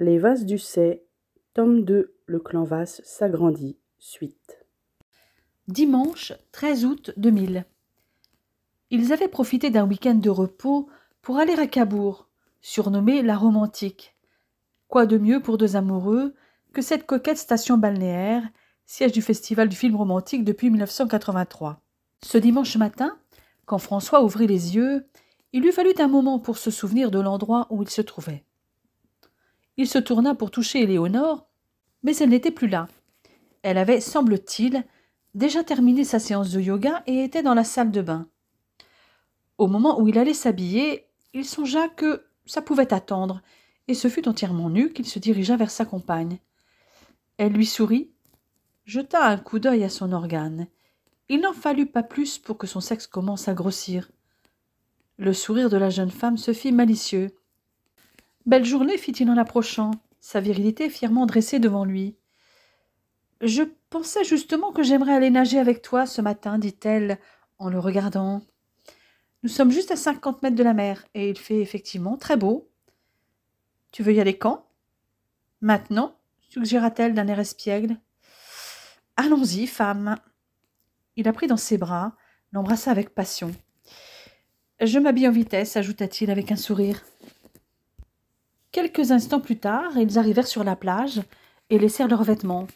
Les Vases d'Ussé, tome 2, le clan Vasse s'agrandit, suite. Dimanche 13 août 2000. Ils avaient profité d'un week-end de repos pour aller à Cabourg, surnommée la Romantique. Quoi de mieux pour deux amoureux que cette coquette station balnéaire, siège du Festival du film romantique depuis 1983. Ce dimanche matin, quand François ouvrit les yeux, il lui fallut un moment pour se souvenir de l'endroit où il se trouvait. Il se tourna pour toucher Éléonore, mais elle n'était plus là. Elle avait, semble-t-il, déjà terminé sa séance de yoga et était dans la salle de bain. Au moment où il allait s'habiller, il songea que ça pouvait attendre, et ce fut entièrement nu qu'il se dirigea vers sa compagne. Elle lui sourit, jeta un coup d'œil à son organe. Il n'en fallut pas plus pour que son sexe commence à grossir. Le sourire de la jeune femme se fit malicieux. « Belle journée, fit-il en approchant, sa virilité fièrement dressée devant lui. « Je pensais justement que j'aimerais aller nager avec toi ce matin, dit-elle en le regardant. Nous sommes juste à 50 mètres de la mer, et il fait effectivement très beau. Tu veux y aller quand? Maintenant, suggéra-t-elle d'un air espiègle. Allons-y, femme. Il la prit dans ses bras, l'embrassa avec passion. Je m'habille en vitesse, ajouta-t-il avec un sourire. Quelques instants plus tard, ils arrivèrent sur la plage et laissèrent leurs vêtements.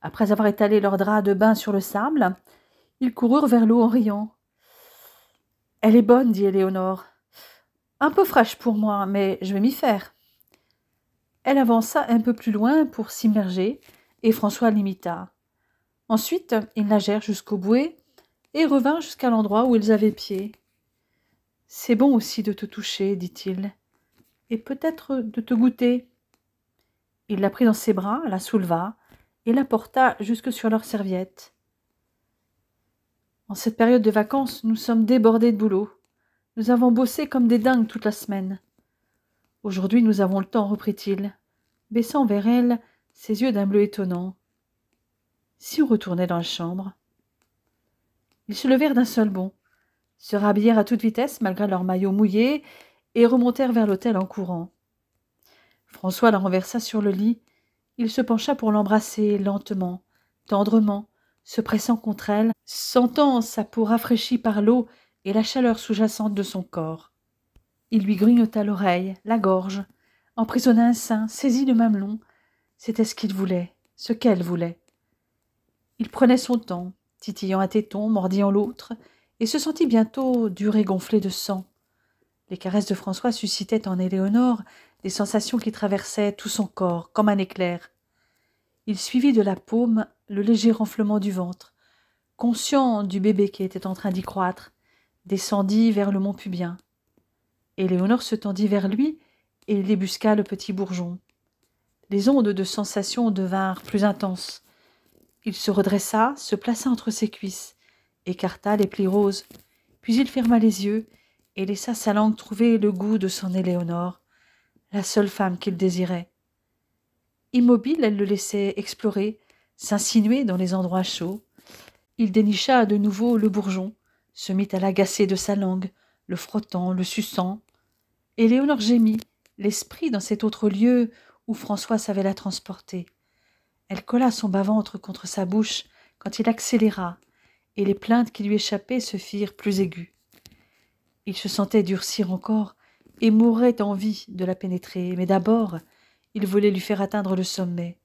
Après avoir étalé leurs draps de bain sur le sable, ils coururent vers l'eau en riant. « Elle est bonne, dit Éléonore. Un peu fraîche pour moi, mais je vais m'y faire. » Elle avança un peu plus loin pour s'immerger, et François l'imita. Ensuite, ils nagèrent jusqu'au bouée et revinrent jusqu'à l'endroit où ils avaient pied. « C'est bon aussi de te toucher, dit-il, et peut-être de te goûter. » Il la prit dans ses bras, la souleva et la porta jusque sur leurs serviettes. « En cette période de vacances, nous sommes débordés de boulot. Nous avons bossé comme des dingues toute la semaine. Aujourd'hui, nous avons le temps, reprit-il, baissant vers elle ses yeux d'un bleu étonnant. Si on retournait dans la chambre? Ils se levèrent d'un seul bond, se rhabillèrent à toute vitesse malgré leurs maillots mouillés et remontèrent vers l'hôtel en courant. François la renversa sur le lit. Il se pencha pour l'embrasser lentement, tendrement, se pressant contre elle, sentant sa peau rafraîchie par l'eau et la chaleur sous-jacente de son corps. Il lui grignota l'oreille, la gorge, emprisonna un sein, saisit le mamelon. C'était ce qu'il voulait, ce qu'elle voulait. Il prenait son temps, titillant un téton, mordillant l'autre, et se sentit bientôt dur et gonflé de sang. Les caresses de François suscitaient en Éléonore des sensations qui traversaient tout son corps, comme un éclair. Il suivit de la paume le léger renflement du ventre, conscient du bébé qui était en train d'y croître, descendit vers le mont pubien. Éléonore se tendit vers lui et il débusqua le petit bourgeon. Les ondes de sensation devinrent plus intenses. Il se redressa, se plaça entre ses cuisses, écarta les plis roses, puis il ferma les yeux et laissa sa langue trouver le goût de son Éléonore, la seule femme qu'il désirait. Immobile, elle le laissait explorer, s'insinuer dans les endroits chauds. Il dénicha de nouveau le bourgeon, se mit à l'agacer de sa langue, le frottant, le suçant. Éléonore gémit, l'esprit dans cet autre lieu où François savait la transporter. Elle colla son bas-ventre contre sa bouche quand il accéléra, et les plaintes qui lui échappaient se firent plus aiguës. Il se sentait durcir encore et mourait d'envie de la pénétrer, mais d'abord, il voulait lui faire atteindre le sommet.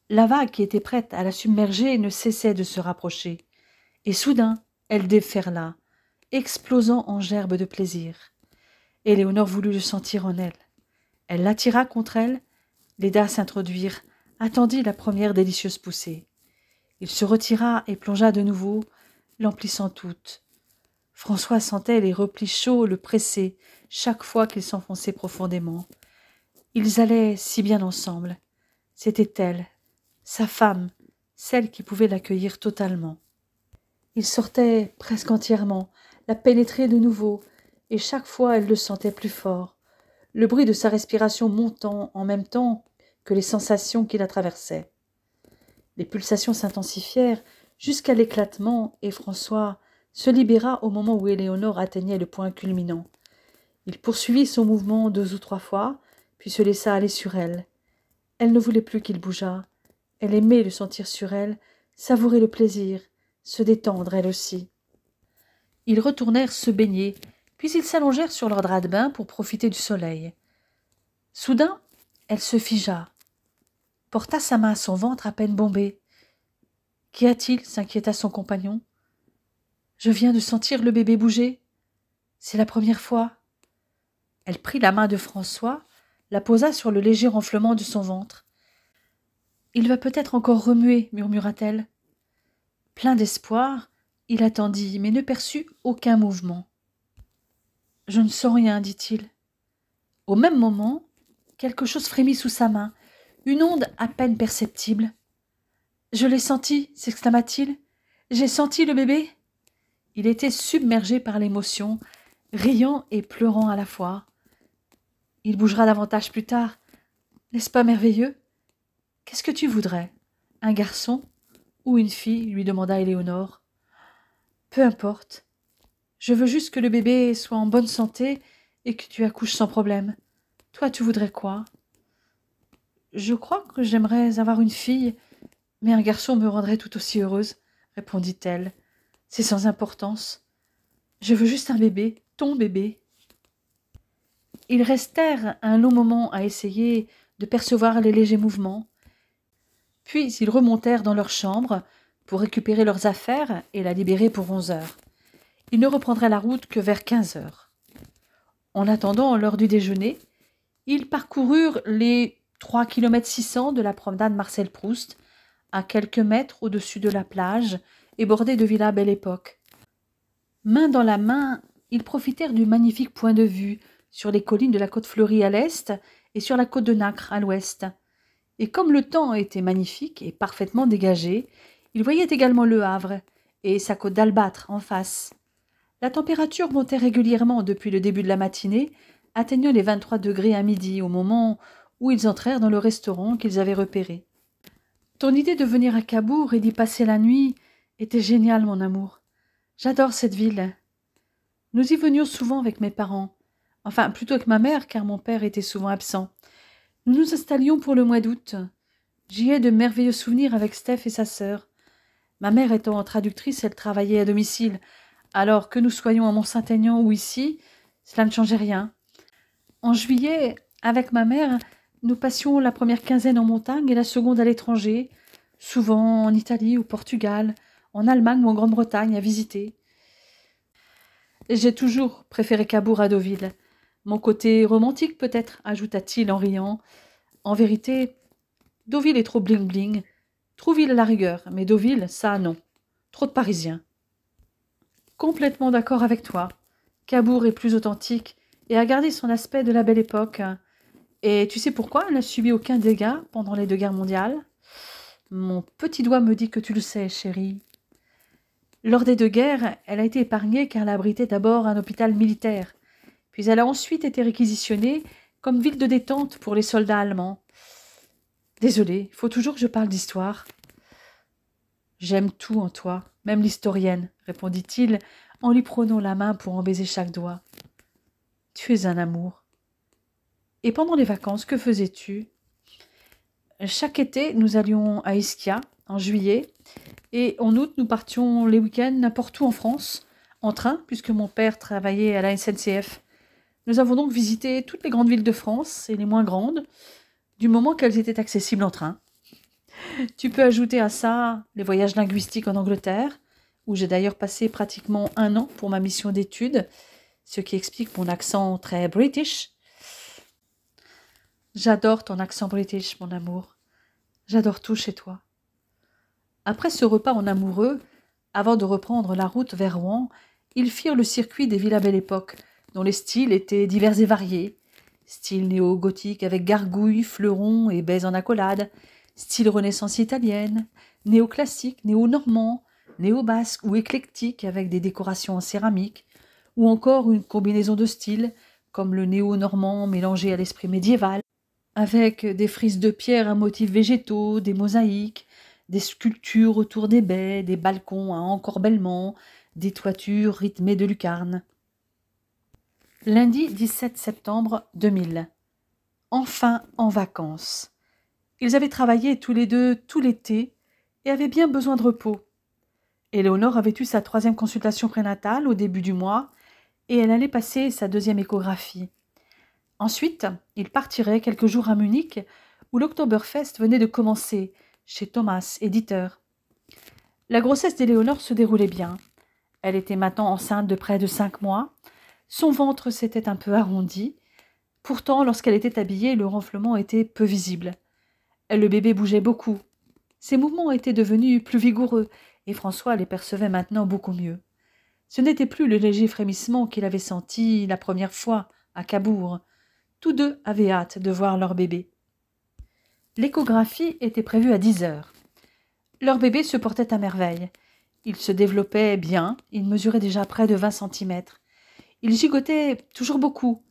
La vague qui était prête à la submerger ne cessait de se rapprocher, et soudain, elle déferla, explosant en gerbes de plaisir. Éléonore voulut le sentir en elle. Elle l'attira contre elle, l'aida à s'introduire, attendit la première délicieuse poussée. Il se retira et plongea de nouveau, l'emplissant toute. François sentait les replis chauds le presser chaque fois qu'il s'enfonçait profondément. Ils allaient si bien ensemble. C'était elle, sa femme, celle qui pouvait l'accueillir totalement. Il sortait presque entièrement, la pénétrait de nouveau, et chaque fois elle le sentait plus fort, le bruit de sa respiration montant en même temps que les sensations qui la traversaient. Les pulsations s'intensifièrent jusqu'à l'éclatement, et François se libéra au moment où Éléonore atteignait le point culminant. Il poursuivit son mouvement 2 ou 3 fois, puis se laissa aller sur elle. Elle ne voulait plus qu'il bougeât. Elle aimait le sentir sur elle, savourer le plaisir, se détendre elle aussi. Ils retournèrent se baigner, puis ils s'allongèrent sur leur drap de bain pour profiter du soleil. Soudain, elle se figea, porta sa main à son ventre à peine bombé. « Qu'y a-t-il » s'inquiéta son compagnon. « Je viens de sentir le bébé bouger. C'est la première fois. » Elle prit la main de François, la posa sur le léger renflement de son ventre. « Il va peut-être encore remuer, » murmura-t-elle. Plein d'espoir, il attendit, mais ne perçut aucun mouvement. « Je ne sens rien, dit-il. » Au même moment, quelque chose frémit sous sa main, une onde à peine perceptible. « Je l'ai senti, s'exclama-t-il. J'ai senti le bébé. » Il était submergé par l'émotion, riant et pleurant à la fois. « Il bougera davantage plus tard. N'est-ce pas merveilleux? Qu'est-ce que tu voudrais? Un garçon ou une fille ?» lui demanda Éléonore. « Peu importe. Je veux juste que le bébé soit en bonne santé et que tu accouches sans problème. Toi, tu voudrais quoi? » « Je crois que j'aimerais avoir une fille, mais un garçon me rendrait tout aussi heureuse, » répondit-elle. « C'est sans importance. Je veux juste un bébé, ton bébé. » Ils restèrent un long moment à essayer de percevoir les légers mouvements. Puis ils remontèrent dans leur chambre pour récupérer leurs affaires et la libérer pour 11 heures. Ils ne reprendraient la route que vers 15 heures. En attendant l'heure du déjeuner, ils parcoururent les 3,6 km de la promenade Marcel Proust, à quelques mètres au-dessus de la plage et bordée de villas Belle Époque. Main dans la main, ils profitèrent du magnifique point de vue sur les collines de la côte fleurie à l'est et sur la côte de Nacre à l'ouest. Et comme le temps était magnifique et parfaitement dégagé, ils voyaient également le Havre et sa côte d'Albâtre en face. La température montait régulièrement depuis le début de la matinée, atteignant les 23 degrés à midi, au moment où ils entrèrent dans le restaurant qu'ils avaient repéré. « Ton idée de venir à Cabourg et d'y passer la nuit était géniale, mon amour. J'adore cette ville. Nous y venions souvent avec mes parents, enfin plutôt avec ma mère, car mon père était souvent absent. Nous nous installions pour le mois d'août. J'y ai de merveilleux souvenirs avec Steph et sa sœur. Ma mère étant traductrice, elle travaillait à domicile. Alors que nous soyons à Mont-Saint-Aignan ou ici, cela ne changeait rien. En juillet, avec ma mère, nous passions la première quinzaine en montagne et la seconde à l'étranger, souvent en Italie, au Portugal, en Allemagne ou en Grande-Bretagne à visiter. J'ai toujours préféré Cabourg à Deauville. Mon côté romantique peut-être, ajouta-t-il en riant. En vérité, Deauville est trop bling-bling. Trouville à la rigueur, mais Deauville, ça non. Trop de Parisiens. Complètement d'accord avec toi. Cabourg est plus authentique et a gardé son aspect de la Belle Époque. Et tu sais pourquoi elle n'a subi aucun dégât pendant les 2 guerres mondiales? Mon petit doigt me dit que tu le sais, chérie. Lors des 2 guerres, elle a été épargnée car elle abritait d'abord un hôpital militaire. Puis elle a ensuite été réquisitionnée comme ville de détente pour les soldats allemands. Désolée, il faut toujours que je parle d'histoire. J'aime tout en toi, même l'historienne, répondit-il en lui prenant la main pour en baiser chaque doigt. Tu es un amour. Et pendant les vacances, que faisais-tu? Chaque été, nous allions à Ischia, en juillet, et en août, nous partions les week-ends n'importe où en France, en train, puisque mon père travaillait à la SNCF. Nous avons donc visité toutes les grandes villes de France et les moins grandes, du moment qu'elles étaient accessibles en train. Tu peux ajouter à ça les voyages linguistiques en Angleterre, où j'ai d'ailleurs passé pratiquement 1 an pour ma mission d'études, ce qui explique mon accent très british. J'adore ton accent british, mon amour. J'adore tout chez toi. Après ce repas en amoureux, avant de reprendre la route vers Rouen, ils firent le circuit des villas Belle Époque, dont les styles étaient divers et variés. Style néo-gothique avec gargouilles, fleurons et baies en accolade, style renaissance italienne, néoclassique, néo-normand, néo-basque ou éclectique avec des décorations en céramique, ou encore une combinaison de styles, comme le néo-normand mélangé à l'esprit médiéval, avec des frises de pierre à motifs végétaux, des mosaïques, des sculptures autour des baies, des balcons à encorbellement, des toitures rythmées de lucarnes. Lundi 17 septembre 2000. Enfin en vacances. Ils avaient travaillé tous les deux tout l'été et avaient bien besoin de repos. Éléonore avait eu sa 3e consultation prénatale au début du mois et elle allait passer sa 2e échographie. Ensuite, ils partiraient quelques jours à Munich où l'Oktoberfest venait de commencer, chez Thomas, éditeur. La grossesse d'Éléonore se déroulait bien. Elle était maintenant enceinte de près de 5 mois. Son ventre s'était un peu arrondi. Pourtant, lorsqu'elle était habillée, le renflement était peu visible. Le bébé bougeait beaucoup. Ses mouvements étaient devenus plus vigoureux et François les percevait maintenant beaucoup mieux. Ce n'était plus le léger frémissement qu'il avait senti la première fois à Cabourg. Tous deux avaient hâte de voir leur bébé. L'échographie était prévue à 10 heures. Leur bébé se portait à merveille. Il se développait bien, il mesurait déjà près de 20 centimètres. Il gigotait toujours beaucoup.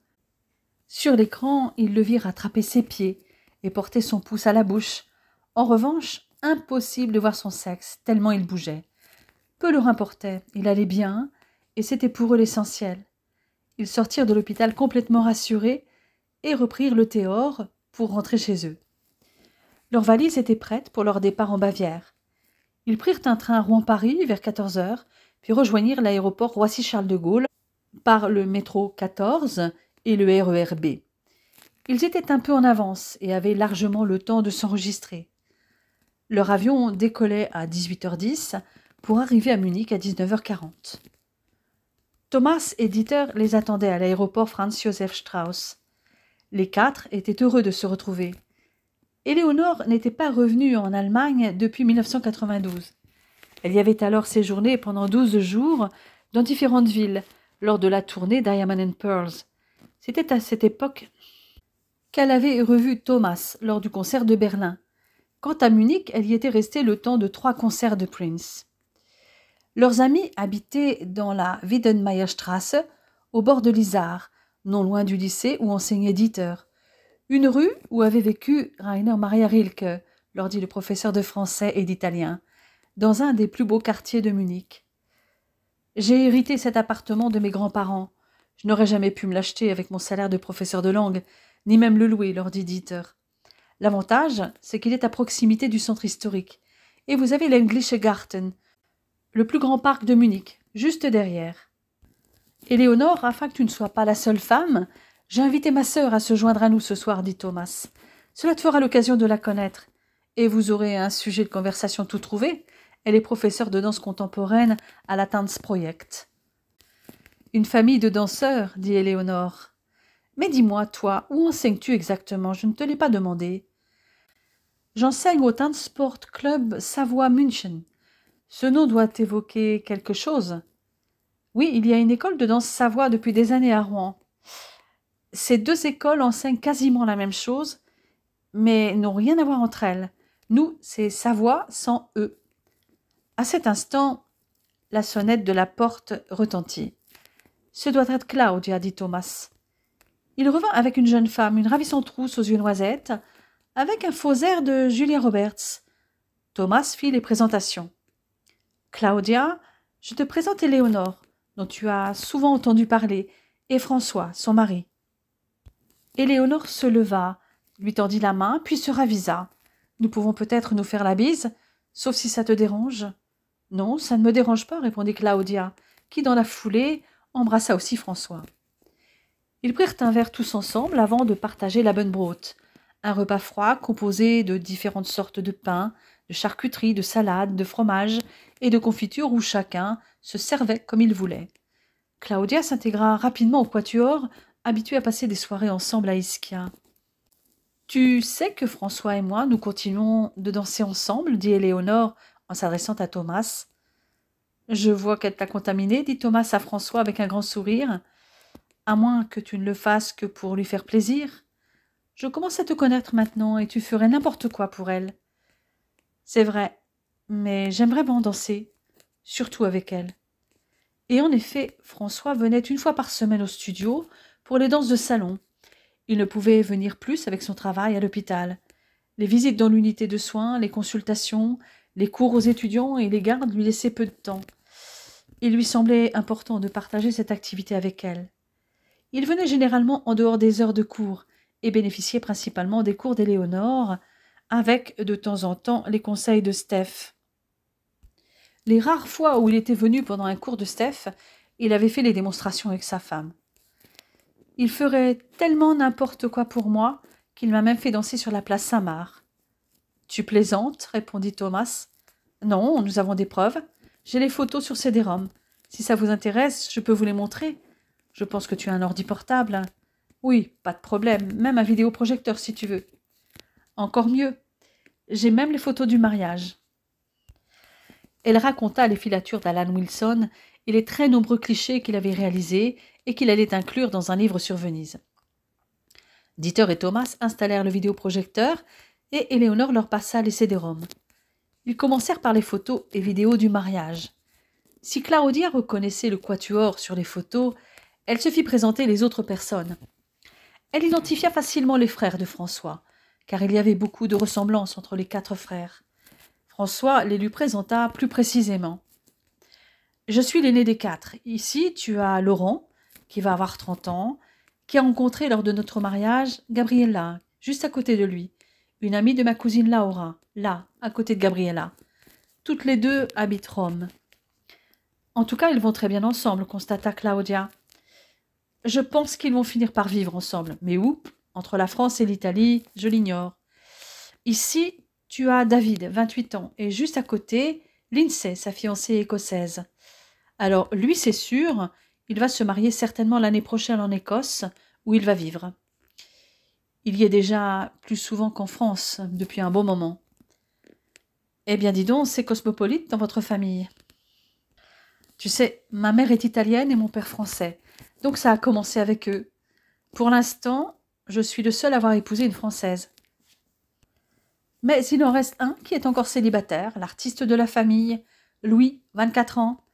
Sur l'écran, ils le virent attraper ses pieds et porter son pouce à la bouche. En revanche, impossible de voir son sexe, tellement il bougeait. Peu leur importait, il allait bien, et c'était pour eux l'essentiel. Ils sortirent de l'hôpital complètement rassurés et reprirent le Théor pour rentrer chez eux. Leurs valises étaient prêtes pour leur départ en Bavière. Ils prirent un train Rouen-Paris vers 14 heures, puis rejoignirent l'aéroport Roissy-Charles de Gaulle par le métro 14 et le RER B. Ils étaient un peu en avance et avaient largement le temps de s'enregistrer. Leur avion décollait à 18h10 pour arriver à Munich à 19h40. Thomas, éditeur, les attendait à l'aéroport Franz Josef Strauss. Les 4 étaient heureux de se retrouver. Éléonore n'était pas revenue en Allemagne depuis 1992. Elle y avait alors séjourné pendant 12 jours dans différentes villes lors de la tournée Diamond and Pearls. C'était à cette époque qu'elle avait revu Thomas lors du concert de Berlin. Quant à Munich, elle y était restée le temps de 3 concerts de Prince. Leurs amis habitaient dans la Wiedenmayerstraße, au bord de l'Isar, non loin du lycée où enseignait Dieter. Une rue où avait vécu Rainer Maria Rilke, leur dit le professeur de français et d'italien, dans un des plus beaux quartiers de Munich. J'ai hérité cet appartement de mes grands-parents. Je n'aurais jamais pu me l'acheter avec mon salaire de professeur de langue, ni même le louer, leur dit Dieter. L'avantage, c'est qu'il est à proximité du centre historique. Et vous avez l'Englische Garten, le plus grand parc de Munich, juste derrière. Éléonore, afin que tu ne sois pas la seule femme, j'ai invité ma sœur à se joindre à nous ce soir, dit Thomas. Cela te fera l'occasion de la connaître. Et vous aurez un sujet de conversation tout trouvé. Elle est professeure de danse contemporaine à la Tanzprojekt. Une famille de danseurs, dit Éléonore. Mais dis-moi, toi, où enseignes-tu exactement? Je ne te l'ai pas demandé. J'enseigne au Tanzsport Club Savoie München. Ce nom doit évoquer quelque chose. Oui, il y a une école de danse Savoie depuis des années à Rouen. Ces 2 écoles enseignent quasiment la même chose, mais n'ont rien à voir entre elles. Nous, c'est Savoie sans E. À cet instant, la sonnette de la porte retentit. Ce doit être Claudia, dit Thomas. Il revint avec une jeune femme, une ravissante rousse aux yeux noisettes, avec un faux air de Julia Roberts. Thomas fit les présentations. Claudia, je te présente Éléonore, dont tu as souvent entendu parler, et François, son mari. Éléonore se leva, lui tendit la main, puis se ravisa. Nous pouvons peut-être nous faire la bise, sauf si ça te dérange. Non, ça ne me dérange pas, répondit Claudia, qui, dans la foulée, embrassa aussi François. Ils prirent un verre tous ensemble avant de partager la bonne brote, un repas froid composé de différentes sortes de pain, de charcuterie, de salade, de fromage et de confiture où chacun se servait comme il voulait. Claudia s'intégra rapidement au quatuor, habitué à passer des soirées ensemble à Ischia. « Tu sais que François et moi, nous continuons de danser ensemble, dit Éléonore en s'adressant à Thomas. « Je vois qu'elle t'a contaminé, dit Thomas à François avec un grand sourire. « À moins que tu ne le fasses que pour lui faire plaisir. Je commence à te connaître maintenant et tu ferais n'importe quoi pour elle. »« C'est vrai, mais j'aime vraiment danser, surtout avec elle. » Et en effet, François venait une fois par semaine au studio pour les danses de salon. Il ne pouvait venir plus avec son travail à l'hôpital. Les visites dans l'unité de soins, les consultations, les cours aux étudiants et les gardes lui laissaient peu de temps. Il lui semblait important de partager cette activité avec elle. Il venait généralement en dehors des heures de cours et bénéficiait principalement des cours d'Éléonore, avec de temps en temps les conseils de Steph. Les rares fois où il était venu pendant un cours de Steph, il avait fait les démonstrations avec sa femme. Il ferait tellement n'importe quoi pour moi qu'il m'a même fait danser sur la place Saint-Marc. « Tu plaisantes » répondit Thomas. « Non, nous avons des preuves. J'ai les photos sur CD-ROM. Si ça vous intéresse, je peux vous les montrer. Je pense que tu as un ordi portable. » « Oui, pas de problème, même un vidéoprojecteur si tu veux. »« Encore mieux. J'ai même les photos du mariage. » Elle raconta les filatures d'Alan Wilson et les très nombreux clichés qu'il avait réalisés et qu'il allait inclure dans un livre sur Venise. Dieter et Thomas installèrent le vidéoprojecteur et Éléonore leur passa les CD-ROM. Ils commencèrent par les photos et vidéos du mariage. Si Claudia reconnaissait le quatuor sur les photos, elle se fit présenter les autres personnes. Elle identifia facilement les frères de François, car il y avait beaucoup de ressemblances entre les 4 frères. François les lui présenta plus précisément. « Je suis l'aîné des 4. Ici, tu as Laurent, qui va avoir 30 ans, qui a rencontré lors de notre mariage Gabriella, juste à côté de lui, une amie de ma cousine Laura, là, à côté de Gabriella. Toutes les deux habitent Rome. »« En tout cas, ils vont très bien ensemble, constata Claudia. »« Je pense qu'ils vont finir par vivre ensemble. Mais où ? Entre la France et l'Italie, je l'ignore. Ici, tu as David, 28 ans, et juste à côté, Lindsay, sa fiancée écossaise. Alors, lui, c'est sûr, il va se marier certainement l'année prochaine en Écosse, où il va vivre. Il y est déjà plus souvent qu'en France, depuis un bon moment. Eh bien, dis donc, c'est cosmopolite dans votre famille. Tu sais, ma mère est italienne et mon père français, donc ça a commencé avec eux. Pour l'instant, je suis le seul à avoir épousé une Française. Mais il en reste un qui est encore célibataire, l'artiste de la famille, Louis, 24 ans.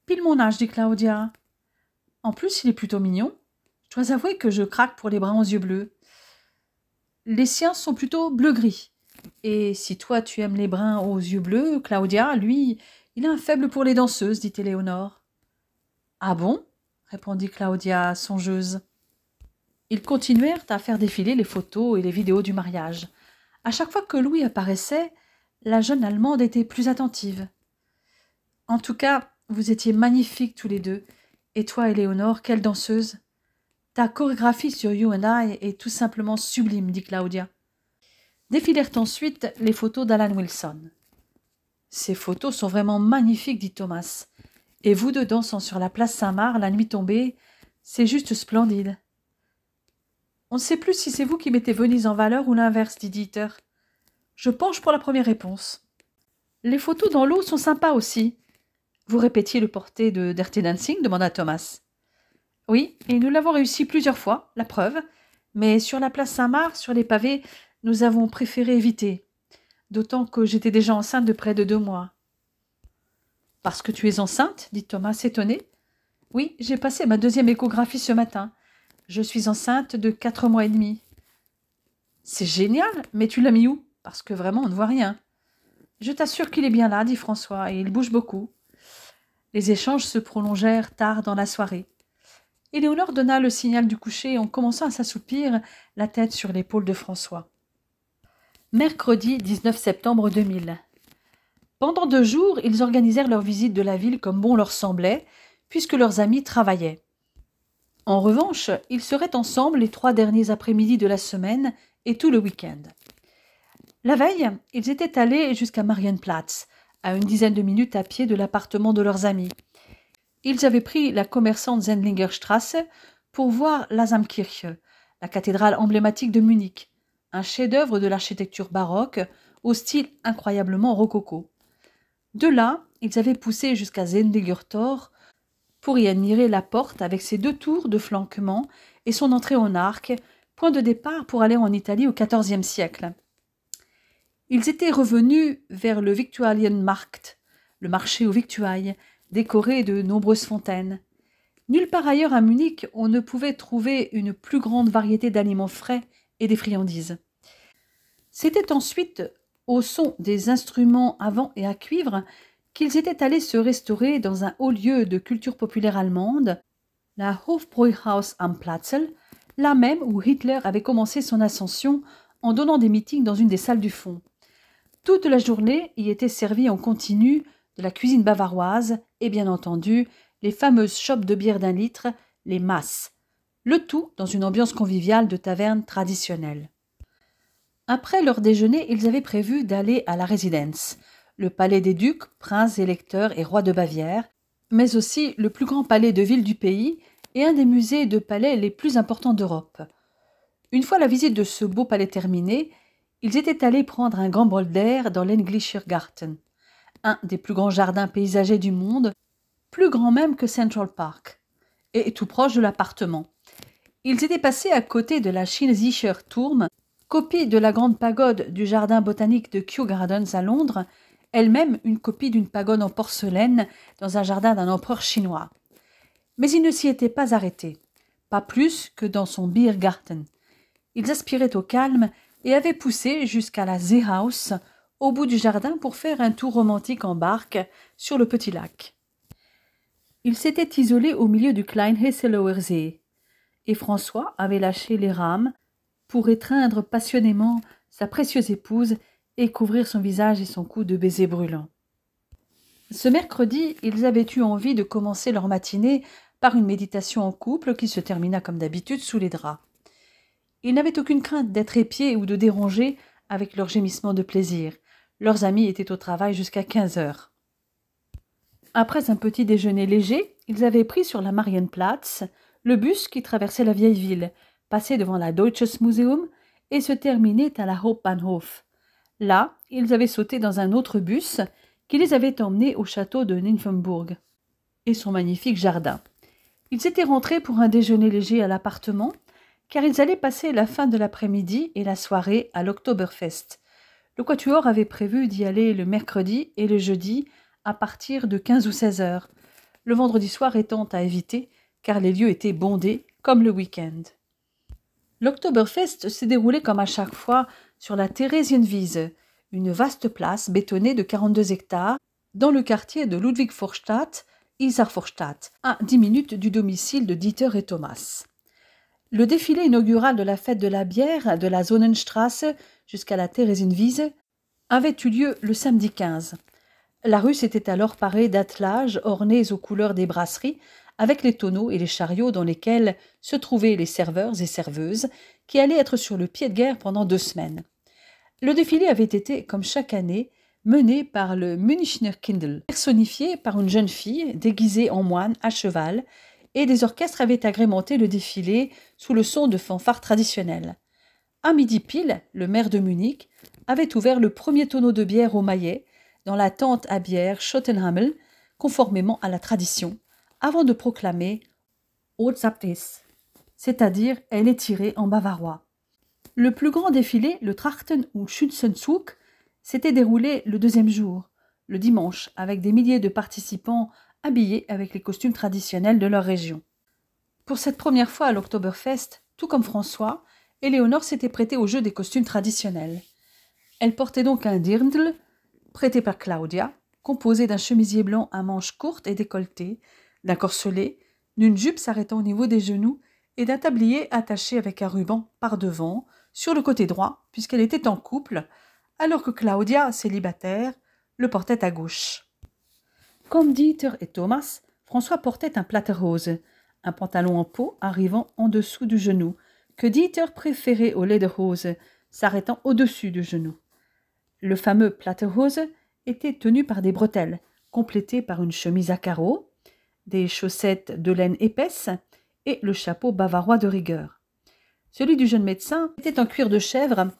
Pile mon âge, dit Claudia. En plus, il est plutôt mignon. Je dois avouer que je craque pour les bruns aux yeux bleus. Les siens sont plutôt bleu-gris. Et si toi tu aimes les bruns aux yeux bleus, Claudia, lui, il a un faible pour les danseuses, dit Éléonore. Ah bon ? Répondit Claudia, songeuse. Ils continuèrent à faire défiler les photos et les vidéos du mariage. À chaque fois que Louis apparaissait, la jeune Allemande était plus attentive. En tout cas, vous étiez magnifiques tous les deux. Et toi, Éléonore, quelle danseuse. Ta chorégraphie sur You and I est tout simplement sublime, dit Claudia. Défilèrent ensuite les photos d'Alan Wilson. Ces photos sont vraiment magnifiques, dit Thomas. Et vous deux dansant sur la place Saint-Marc, la nuit tombée, c'est juste splendide. On ne sait plus si c'est vous qui mettez Venise en valeur ou l'inverse, dit Dieter. Je penche pour la première réponse. Les photos dans l'eau sont sympas aussi. Vous répétiez le portrait de Dirty Dancing, demanda Thomas. Oui, et nous l'avons réussi plusieurs fois, la preuve. Mais sur la place Saint-Marc, sur les pavés, nous avons préféré éviter. D'autant que j'étais déjà enceinte de près de 2 mois. « Parce que tu es enceinte ?» dit Thomas, étonné. « Oui, j'ai passé ma 2e échographie ce matin. Je suis enceinte de 4 mois et demi. »« C'est génial, mais tu l'as mis où ? Parce que vraiment, on ne voit rien. »« Je t'assure qu'il est bien là, dit François, et il bouge beaucoup. » Les échanges se prolongèrent tard dans la soirée. Éléonore donna le signal du coucher en commençant à s'assoupir, la tête sur l'épaule de François. Mercredi 19 septembre 2000. Pendant 2 jours, ils organisèrent leur visite de la ville comme bon leur semblait, puisque leurs amis travaillaient. En revanche, ils seraient ensemble les 3 derniers après-midi de la semaine et tout le week-end. La veille, ils étaient allés jusqu'à Marienplatz, à une dizaine de minutes à pied de l'appartement de leurs amis. Ils avaient pris la commerçante Sendlingerstrasse pour voir l'Asamkirche, la cathédrale emblématique de Munich, un chef-d'œuvre de l'architecture baroque au style incroyablement rococo. De là, ils avaient poussé jusqu'à Sendlingertor pour y admirer la porte avec ses 2 tours de flanquement et son entrée en arc, point de départ pour aller en Italie au XIVe siècle. Ils étaient revenus vers le Viktualienmarkt, le marché aux victuailles, décoré de nombreuses fontaines. Nulle part ailleurs à Munich, on ne pouvait trouver une plus grande variété d'aliments frais et des friandises. C'était ensuite, au son des instruments à vent et à cuivre, qu'ils étaient allés se restaurer dans un haut lieu de culture populaire allemande, la Hofbräuhaus am Platzl, là même où Hitler avait commencé son ascension en donnant des meetings dans une des salles du fond. Toute la journée y était servie en continu de la cuisine bavaroise et bien entendu les fameuses chopes de bière d'1 litre, les Mass. Le tout dans une ambiance conviviale de taverne traditionnelle. Après leur déjeuner, ils avaient prévu d'aller à la résidence, le palais des ducs, princes, électeurs et rois de Bavière, mais aussi le plus grand palais de ville du pays et un des musées de palais les plus importants d'Europe. Une fois la visite de ce beau palais terminée, ils étaient allés prendre un grand bol d'air dans l'Englischer Garten, un des plus grands jardins paysagers du monde, plus grand même que Central Park, et tout proche de l'appartement. Ils étaient passés à côté de la Chinesischer Turm, copie de la grande pagode du jardin botanique de Kew Gardens à Londres, elle-même une copie d'une pagode en porcelaine dans un jardin d'un empereur chinois. Mais ils ne s'y étaient pas arrêtés, pas plus que dans son Biergarten. Ils aspiraient au calme et avaient poussé jusqu'à la Seehaus, au bout du jardin, pour faire un tour romantique en barque sur le petit lac. Ils s'étaient isolés au milieu du Klein Hesseloer See, et François avait lâché les rames pour étreindre passionnément sa précieuse épouse et couvrir son visage et son cou de baisers brûlants. Ce mercredi, ils avaient eu envie de commencer leur matinée par une méditation en couple qui se termina comme d'habitude sous les draps. Ils n'avaient aucune crainte d'être épiés ou de déranger avec leurs gémissements de plaisir. Leurs amis étaient au travail jusqu'à 15 heures. Après un petit déjeuner léger, ils avaient pris sur la Marienplatz le bus qui traversait la vieille ville, passait devant la Deutsches Museum et se terminait à la Hauptbahnhof. Là, ils avaient sauté dans un autre bus qui les avait emmenés au château de Nymphenburg et son magnifique jardin. Ils étaient rentrés pour un déjeuner léger à l'appartement, car ils allaient passer la fin de l'après-midi et la soirée à l'Oktoberfest. Le quatuor avait prévu d'y aller le mercredi et le jeudi à partir de 15 ou 16 heures, le vendredi soir étant à éviter, car les lieux étaient bondés, comme le week-end. L'Oktoberfest s'est déroulé comme à chaque fois sur la Theresienwiese, une vaste place bétonnée de 42 hectares, dans le quartier de Ludwigvorstadt, Isarvorstadt, à 10 minutes du domicile de Dieter et Thomas. Le défilé inaugural de la fête de la bière de la Sonnenstraße jusqu'à la Theresienwiese avait eu lieu le samedi 15. La rue s'était alors parée d'attelages ornés aux couleurs des brasseries, avec les tonneaux et les chariots dans lesquels se trouvaient les serveurs et serveuses qui allaient être sur le pied de guerre pendant 2 semaines. Le défilé avait été, comme chaque année, mené par le Münchner Kindl, personnifié par une jeune fille déguisée en moine à cheval, et des orchestres avaient agrémenté le défilé sous le son de fanfares traditionnelles. À midi pile, le maire de Munich avait ouvert le premier tonneau de bière au maillet dans la tente à bière Schottenhamel, conformément à la tradition, avant de proclamer « Otsaptis », c'est-à-dire « elle est tirée en bavarois ». Le plus grand défilé, le Trachten- und Schützenzug, s'était déroulé le 2e jour, le dimanche, avec des milliers de participants habillés avec les costumes traditionnels de leur région. Pour cette première fois à l'Oktoberfest, tout comme François, Éléonore s'était prêtée au jeu des costumes traditionnels. Elle portait donc un dirndl, prêté par Claudia, composé d'un chemisier blanc à manches courtes et décolletées, d'un corselet, d'une jupe s'arrêtant au niveau des genoux et d'un tablier attaché avec un ruban par devant, sur le côté droit, puisqu'elle était en couple, alors que Claudia, célibataire, le portait à gauche. Comme Dieter et Thomas, François portait un Platterhose, un pantalon en peau arrivant en dessous du genou, que Dieter préférait au Lederhose, s'arrêtant au-dessus du genou. Le fameux Platterhose était tenu par des bretelles, complétées par une chemise à carreaux, des chaussettes de laine épaisse et le chapeau bavarois de rigueur. Celui du jeune médecin était en cuir de chèvre,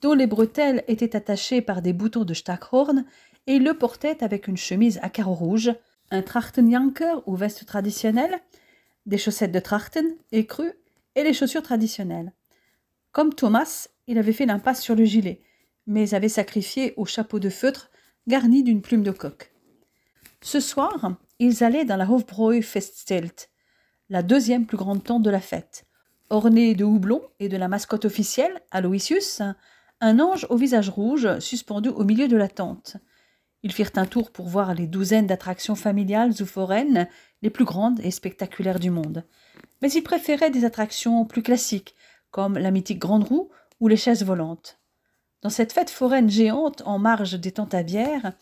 dont les bretelles étaient attachées par des boutons de Stackhorn, et il le portait avec une chemise à carreaux rouges, un Trachtenjanker ou veste traditionnelle, des chaussettes de Trachten écrues et les chaussures traditionnelles. Comme Thomas, il avait fait l'impasse sur le gilet, mais avait sacrifié au chapeau de feutre garni d'une plume de coq. Ce soir, ils allaient dans la Hofbräu Festzelt, la 2e plus grande tente de la fête, ornée de houblon et de la mascotte officielle, Aloysius, un ange au visage rouge suspendu au milieu de la tente. Ils firent un tour pour voir les douzaines d'attractions familiales ou foraines, les plus grandes et spectaculaires du monde. Mais ils préféraient des attractions plus classiques, comme la mythique Grande Roue ou les chaises volantes. Dans cette fête foraine géante en marge des tentes à bière,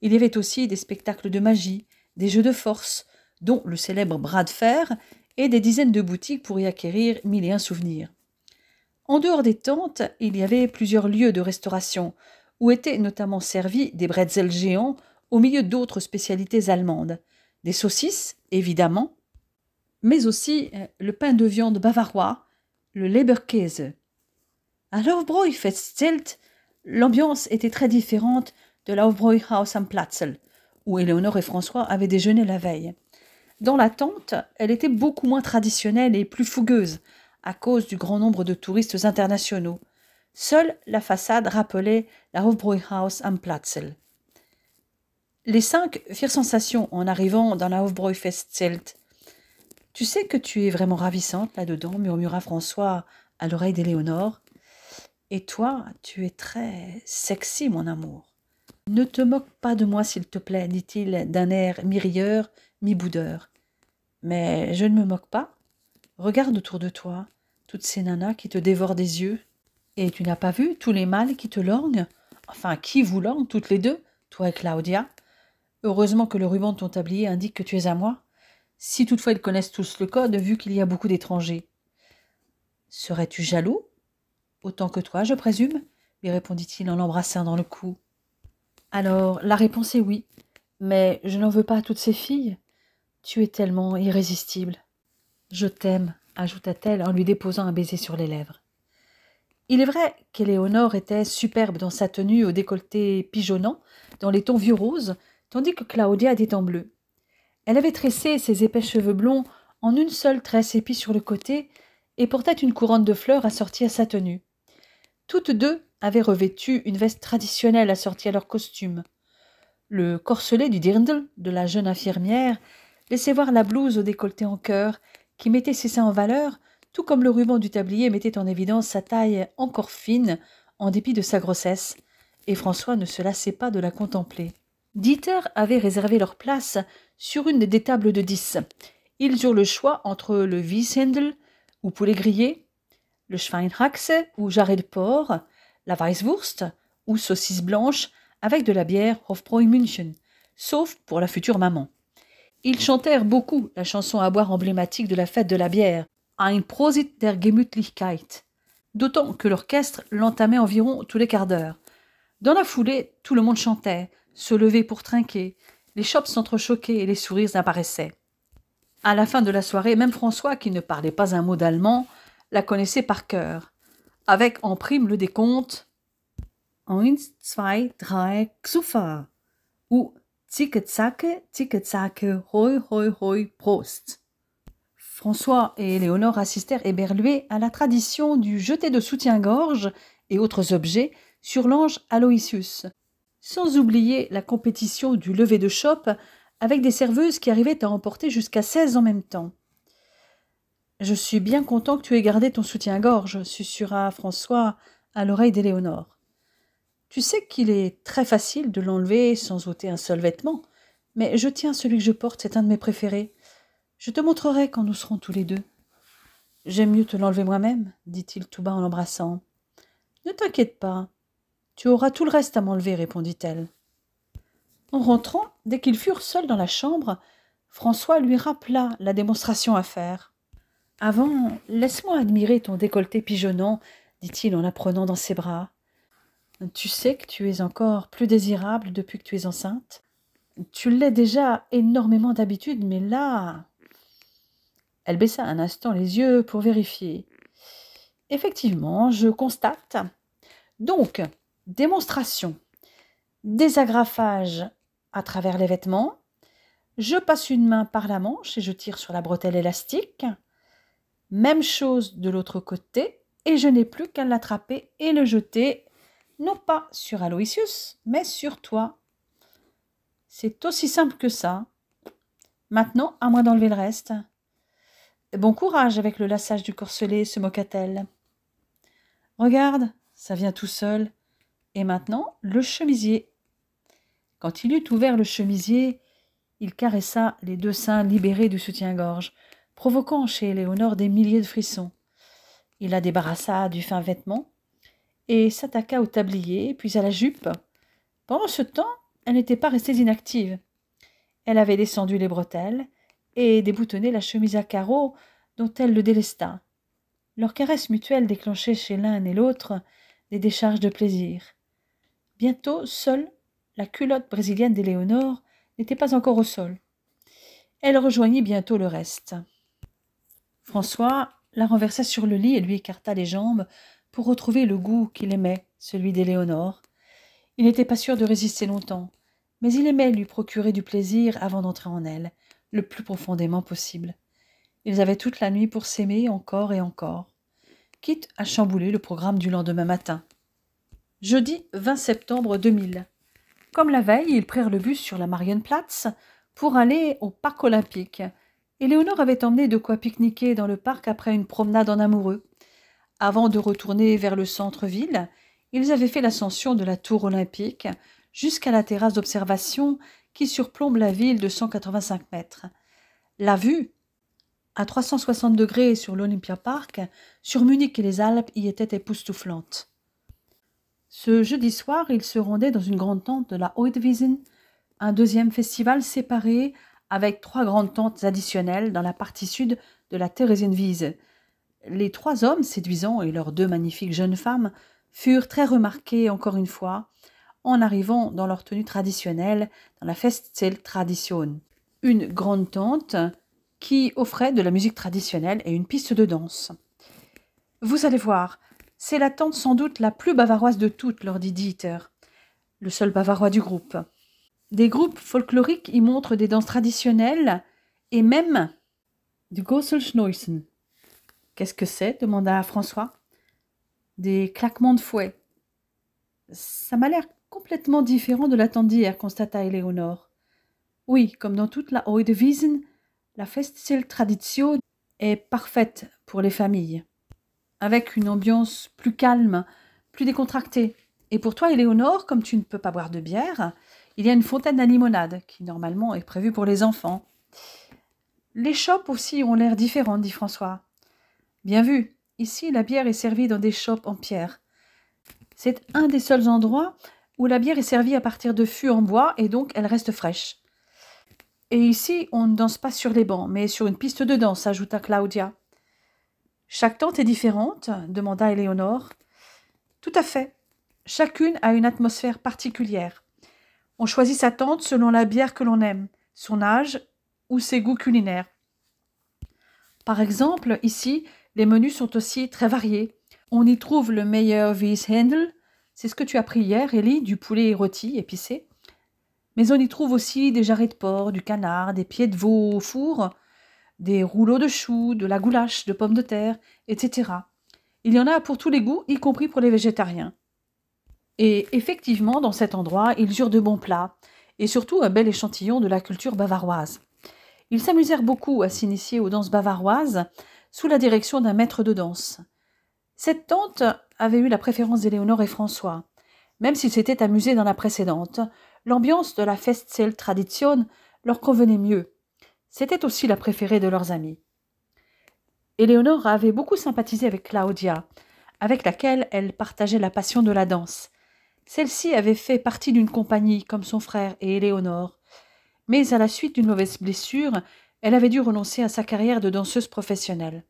il y avait aussi des spectacles de magie, des jeux de force, dont le célèbre bras de fer, et des dizaines de boutiques pour y acquérir 1001 souvenirs. En dehors des tentes, il y avait plusieurs lieux de restauration, où étaient notamment servis des bretzels géants au milieu d'autres spécialités allemandes, des saucisses, évidemment, mais aussi le pain de viande bavarois, le Leberkäse. À l'Hofbräu-Festzelt, l'ambiance était très différente de l'Hofbräuhaus am Platzel, où Éléonore et François avaient déjeuné la veille. Dans la tente, elle était beaucoup moins traditionnelle et plus fougueuse, à cause du grand nombre de touristes internationaux. Seule la façade rappelait la Hofbräuhaus am Platzel. Les 5 firent sensation en arrivant dans la Hofbräu-Festzelt. « Tu sais que tu es vraiment ravissante là-dedans » murmura François à l'oreille d'Éléonore. « Et toi, tu es très sexy, mon amour. »« Ne te moque pas de moi, s'il te plaît, dit-il d'un air mi-rieur, mi-boudeur. Mais je ne me moque pas. Regarde autour de toi, toutes ces nanas qui te dévorent des yeux. Et tu n'as pas vu tous les mâles qui te lorgnent? Enfin, qui vous lorgne toutes les deux, toi et Claudia? Heureusement que le ruban de ton tablier indique que tu es à moi. Si toutefois ils connaissent tous le code, vu qu'il y a beaucoup d'étrangers. Serais-tu jaloux? Autant que toi, je présume, lui répondit-il en l'embrassant dans le cou. Alors, la réponse est oui, mais je n'en veux pas à toutes ces filles. Tu es tellement irrésistible. Je t'aime, ajouta-t-elle en lui déposant un baiser sur les lèvres. Il est vrai qu'Éléonore était superbe dans sa tenue au décolleté pigeonnant, dans les tons vieux roses, tandis que Claudia était en bleu. Elle avait tressé ses épais cheveux blonds en une seule tresse épie sur le côté et portait une couronne de fleurs assortie à sa tenue. Toutes deux avaient revêtu une veste traditionnelle assortie à leur costume. Le corselet du dirndl de la jeune infirmière laissait voir la blouse au décolleté en cœur qui mettait ses seins en valeur, tout comme le ruban du tablier mettait en évidence sa taille encore fine en dépit de sa grossesse, et François ne se lassait pas de la contempler. Dieter avait réservé leur place sur une des tables de 10. Ils eurent le choix entre le Wieshändel, ou poulet grillé, le Schweinhaxe, ou jarret de porc, la Weisswurst, ou saucisse blanche, avec de la bière Hofbräu München, sauf pour la future maman. Ils chantèrent beaucoup la chanson à boire emblématique de la fête de la bière, Ein Prosit der Gemütlichkeit, d'autant que l'orchestre l'entamait environ tous les quarts d'heure. Dans la foulée, tout le monde chantait, se levait pour trinquer, les chopes s'entrechoquaient et les sourires apparaissaient. À la fin de la soirée, même François, qui ne parlait pas un mot d'allemand, la connaissait par cœur, avec en prime le décompte « 1, 2, 3, Xufa » ou « zacke, zacke, hoi, hoi, hoi, Prost ». François et Éléonore assistèrent éberlués à la tradition du jeté de soutien-gorge et autres objets sur l'ange Aloysius, sans oublier la compétition du lever de chope avec des serveuses qui arrivaient à emporter jusqu'à 16 en même temps. « Je suis bien content que tu aies gardé ton soutien-gorge, susurra François à l'oreille d'Éléonore. Tu sais qu'il est très facile de l'enlever sans ôter un seul vêtement, mais je tiens celui que je porte, c'est un de mes préférés. Je te montrerai quand nous serons tous les deux. J'aime mieux te l'enlever moi-même, dit-il tout bas en l'embrassant. Ne t'inquiète pas, tu auras tout le reste à m'enlever, répondit-elle. En rentrant, dès qu'ils furent seuls dans la chambre, François lui rappela la démonstration à faire. Avant, laisse-moi admirer ton décolleté pigeonnant, dit-il en la prenant dans ses bras. Tu sais que tu es encore plus désirable depuis que tu es enceinte. Tu l'es déjà énormément d'habitude, mais là... Elle baissa un instant les yeux pour vérifier. Effectivement, je constate. Donc, démonstration. Désagrafage à travers les vêtements. Je passe une main par la manche et je tire sur la bretelle élastique. Même chose de l'autre côté, et je n'ai plus qu'à l'attraper et le jeter, non pas sur Aloysius, mais sur toi. C'est aussi simple que ça. Maintenant, à moi d'enlever le reste. Bon courage avec le lassage du corselet, se moqua-t-elle. Regarde, ça vient tout seul. Et maintenant, le chemisier. Quand il eut ouvert le chemisier, il caressa les 2 seins libérés du soutien-gorge, provoquant chez Éléonore des milliers de frissons. Il la débarrassa du fin vêtement, et s'attaqua au tablier, puis à la jupe. Pendant ce temps, elle n'était pas restée inactive. Elle avait descendu les bretelles et déboutonné la chemise à carreaux dont elle le délesta. Leurs caresses mutuelles déclenchaient chez l'un et l'autre des décharges de plaisir. Bientôt, seule, la culotte brésilienne d'Éléonore n'était pas encore au sol. Elle rejoignit bientôt le reste. François la renversa sur le lit et lui écarta les jambes pour retrouver le goût qu'il aimait, celui d'Éléonore. Il n'était pas sûr de résister longtemps, mais il aimait lui procurer du plaisir avant d'entrer en elle, le plus profondément possible. Ils avaient toute la nuit pour s'aimer encore et encore, quitte à chambouler le programme du lendemain matin. Jeudi 20 septembre 2000. Comme la veille, ils prirent le bus sur la Marienplatz pour aller au parc olympique. Éléonore avait emmené de quoi pique-niquer dans le parc après une promenade en amoureux. Avant de retourner vers le centre-ville, ils avaient fait l'ascension de la tour olympique jusqu'à la terrasse d'observation qui surplombe la ville de 185 mètres. La vue, à 360 degrés sur l'Olympia Park, sur Munich et les Alpes, y était époustouflante. Ce jeudi soir, ils se rendaient dans une grande tente de la Uitwiesen, un deuxième festival séparé avec 3 grandes tentes additionnelles dans la partie sud de la Theresienwiese. Les 3 hommes séduisants et leurs 2 magnifiques jeunes femmes furent très remarqués encore une fois en arrivant dans leur tenue traditionnelle dans la Festzelt-Tradition, une grande tente qui offrait de la musique traditionnelle et une piste de danse. « Vous allez voir, c'est la tente sans doute la plus bavaroise de toutes, leur dit Dieter, le seul bavarois du groupe. Des groupes folkloriques y montrent des danses traditionnelles et même du Gosselschneusen. »« Qu'est-ce que c'est » demanda François. « Des claquements de fouet. »« Ça m'a l'air complètement différent de la tente d'hier, constata Éléonore. Oui, comme dans toute la Uitwiesen, la Festzelt-Tradition est parfaite pour les familles, avec une ambiance plus calme, plus décontractée. Et pour toi, Éléonore, comme tu ne peux pas boire de bière, il y a une fontaine à limonade, qui normalement est prévue pour les enfants. Les chopes aussi ont l'air différentes, dit François. Bien vu, ici la bière est servie dans des chopes en pierre. C'est un des seuls endroits où la bière est servie à partir de fûts en bois et donc elle reste fraîche. Et ici, on ne danse pas sur les bancs, mais sur une piste de danse, ajouta Claudia. Chaque tente est différente, demanda Éléonore. Tout à fait. Chacune a une atmosphère particulière. On choisit sa tente selon la bière que l'on aime, son âge ou ses goûts culinaires. Par exemple, ici, les menus sont aussi très variés. On y trouve le meilleur Wieshandel, c'est ce que tu as pris hier, Élie, du poulet rôti épicé. Mais on y trouve aussi des jarrets de porc, du canard, des pieds de veau au four, des rouleaux de choux, de la goulache, de pommes de terre, etc. Il y en a pour tous les goûts, y compris pour les végétariens. Et effectivement, dans cet endroit, ils eurent de bons plats, et surtout un bel échantillon de la culture bavaroise. Ils s'amusèrent beaucoup à s'initier aux danses bavaroises sous la direction d'un maître de danse. Cette tante avait eu la préférence d'Éléonore et François. Même s'ils s'étaient amusés dans la précédente, l'ambiance de la Festzelt-Tradition leur convenait mieux. C'était aussi la préférée de leurs amis. Éléonore avait beaucoup sympathisé avec Claudia, avec laquelle elle partageait la passion de la danse. Celle-ci avait fait partie d'une compagnie comme son frère et Éléonore, mais à la suite d'une mauvaise blessure, elle avait dû renoncer à sa carrière de danseuse professionnelle.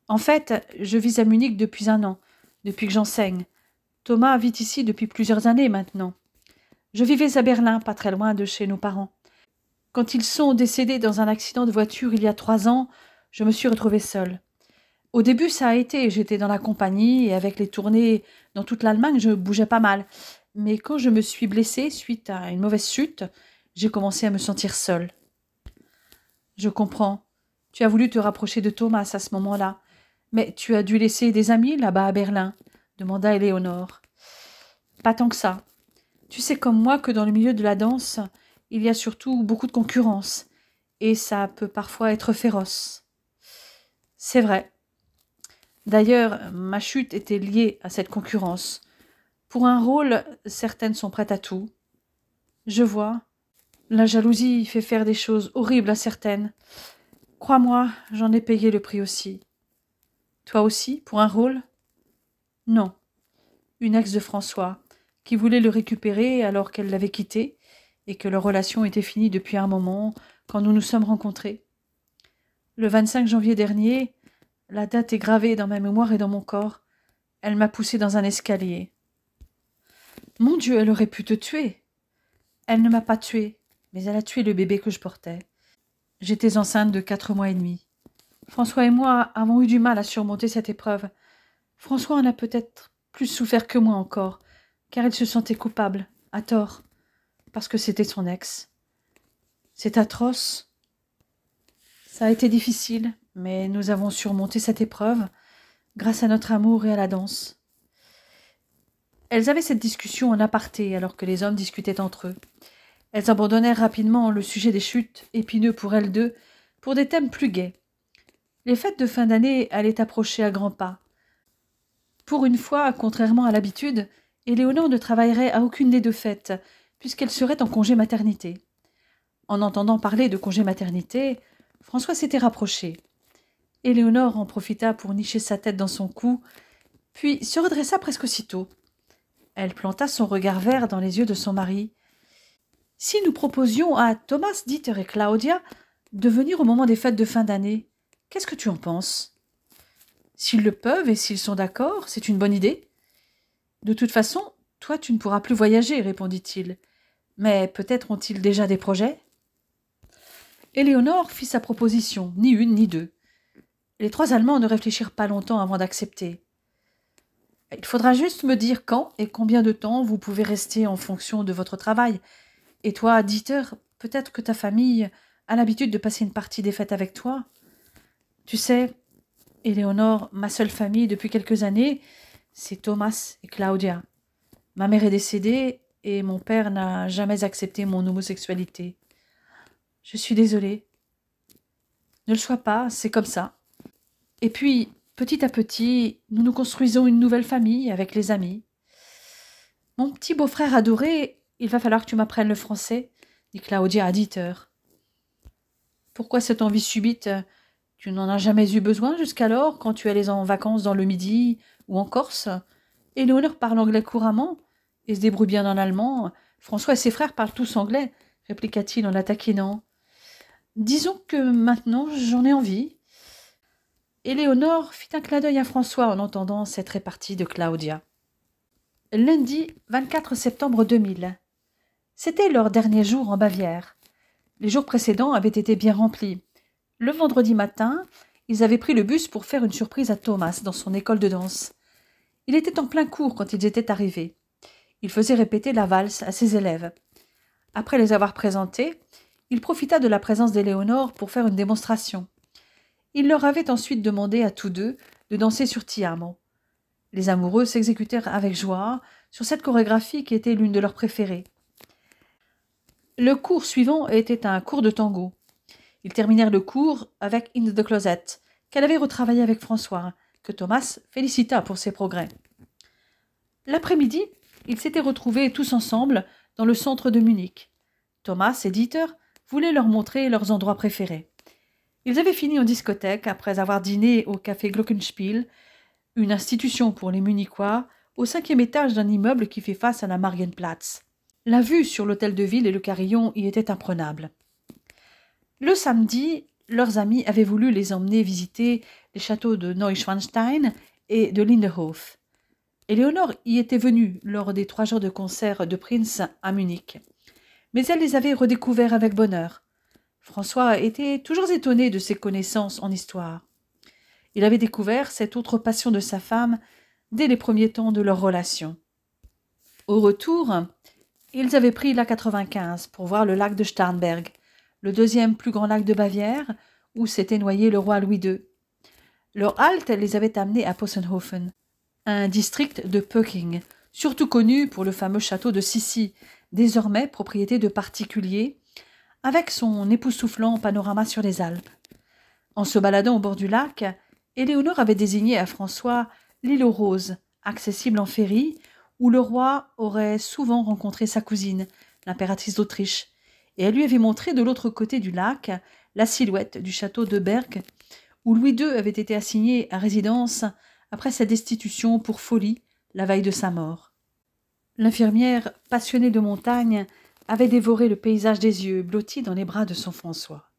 En fait, je vis à Munich depuis 1 an, depuis que j'enseigne. Thomas vit ici depuis plusieurs années maintenant. Je vivais à Berlin, pas très loin de chez nos parents. Quand ils sont décédés dans un accident de voiture il y a 3 ans, je me suis retrouvée seule. Au début, ça a été, j'étais dans la compagnie et avec les tournées dans toute l'Allemagne, je bougeais pas mal. Mais quand je me suis blessée suite à une mauvaise chute, j'ai commencé à me sentir seule. Je comprends. Tu as voulu te rapprocher de Thomas à ce moment-là. Mais tu as dû laisser des amis là-bas à Berlin, demanda Éléonore. Pas tant que ça. Tu sais comme moi que dans le milieu de la danse, il y a surtout beaucoup de concurrence, et ça peut parfois être féroce. C'est vrai. D'ailleurs, ma chute était liée à cette concurrence. Pour un rôle, certaines sont prêtes à tout. Je vois. La jalousie fait faire des choses horribles à certaines. Crois-moi, j'en ai payé le prix aussi. Toi aussi, pour un rôle ? Non. une ex de François, qui voulait le récupérer alors qu'elle l'avait quitté et que leur relation était finie depuis un moment quand nous nous sommes rencontrés. Le 25 janvier dernier, la date est gravée dans ma mémoire et dans mon corps. Elle m'a poussée dans un escalier. Mon Dieu, elle aurait pu te tuer. Elle ne m'a pas tuée, mais elle a tué le bébé que je portais. J'étais enceinte de 4 mois et demi. François et moi avons eu du mal à surmonter cette épreuve. François en a peut-être plus souffert que moi encore, car il se sentait coupable, à tort, parce que c'était son ex. C'est atroce. Ça a été difficile, mais nous avons surmonté cette épreuve grâce à notre amour et à la danse. Elles avaient cette discussion en aparté alors que les hommes discutaient entre eux. Elles abandonnèrent rapidement le sujet des chutes, épineux pour elles deux, pour des thèmes plus gais. Les fêtes de fin d'année allaient approcher à grands pas. Pour une fois, contrairement à l'habitude, Éléonore ne travaillerait à aucune des deux fêtes, puisqu'elle serait en congé maternité. En entendant parler de congé maternité, François s'était rapproché. Éléonore en profita pour nicher sa tête dans son cou, puis se redressa presque aussitôt. Elle planta son regard vert dans les yeux de son mari. « Si nous proposions à Thomas, Dieter et Claudia de venir au moment des fêtes de fin d'année, qu'est-ce que tu en penses ? S'ils le peuvent et s'ils sont d'accord, c'est une bonne idée. De toute façon, toi tu ne pourras plus voyager, répondit-il. Mais peut-être ont-ils déjà des projets ? Éléonore fit sa proposition, ni une ni deux. Les 3 Allemands ne réfléchirent pas longtemps avant d'accepter. « Il faudra juste me dire quand et combien de temps vous pouvez rester en fonction de votre travail. Et toi, Dieter, peut-être que ta famille a l'habitude de passer une partie des fêtes avec toi. Tu sais, Éléonore, ma seule famille depuis quelques années, c'est Thomas et Claudia. Ma mère est décédée et mon père n'a jamais accepté mon homosexualité. Je suis désolée. Ne le sois pas, c'est comme ça. Et puis, petit à petit, nous nous construisons une nouvelle famille avec les amis. Mon petit beau-frère adoré, il va falloir que tu m'apprennes le français, dit Claudia à Dieter. Pourquoi cette envie subite ? Tu n'en as jamais eu besoin jusqu'alors, quand tu allais en vacances dans le Midi ou en Corse ? Éléonore parle anglais couramment et se débrouille bien en allemand. François et ses frères parlent tous anglais, répliqua-t-il en la taquinant. Disons que maintenant j'en ai envie. Éléonore fit un clin d'œil à François en entendant cette répartie de Claudia. Lundi 24 septembre 2000. C'était leur dernier jour en Bavière. Les jours précédents avaient été bien remplis. Le vendredi matin, ils avaient pris le bus pour faire une surprise à Thomas dans son école de danse. Il était en plein cours quand ils étaient arrivés. Il faisait répéter la valse à ses élèves. Après les avoir présentés, il profita de la présence d'Éléonore pour faire une démonstration. Il leur avait ensuite demandé à tous deux de danser sur Ti amo. Les amoureux s'exécutèrent avec joie sur cette chorégraphie qui était l'une de leurs préférées. Le cours suivant était un cours de tango. Ils terminèrent le cours avec In the Closet, qu'elle avait retravaillé avec François, que Thomas félicita pour ses progrès. L'après-midi, ils s'étaient retrouvés tous ensemble dans le centre de Munich. Thomas et Dieter voulaient leur montrer leurs endroits préférés. Ils avaient fini en discothèque après avoir dîné au café Glockenspiel, une institution pour les Munichois, au 5e étage d'un immeuble qui fait face à la Marienplatz. La vue sur l'hôtel de ville et le carillon y était imprenable. Le samedi, leurs amis avaient voulu les emmener visiter les châteaux de Neuschwanstein et de Lindenhof. Éléonore y était venue lors des 3 jours de concert de Prince à Munich. Mais elle les avait redécouverts avec bonheur. François était toujours étonné de ses connaissances en histoire. Il avait découvert cette autre passion de sa femme dès les premiers temps de leur relation. Au retour, ils avaient pris l'A95 pour voir le lac de Starnberg, le 2e plus grand lac de Bavière, où s'était noyé le roi Louis II. Leur halte les avait amenés à Possenhofen, un district de Pöcking, surtout connu pour le fameux château de Sissi, désormais propriété de particuliers, avec son époustouflant panorama sur les Alpes. En se baladant au bord du lac, Éléonore avait désigné à François l'île aux Roses, accessible en ferry, où le roi aurait souvent rencontré sa cousine, l'impératrice d'Autriche, et elle lui avait montré de l'autre côté du lac la silhouette du château de Berg, où Louis II avait été assigné à résidence après sa destitution pour folie la veille de sa mort. L'infirmière, passionnée de montagne, avait dévoré le paysage des yeux, blotti dans les bras de son François.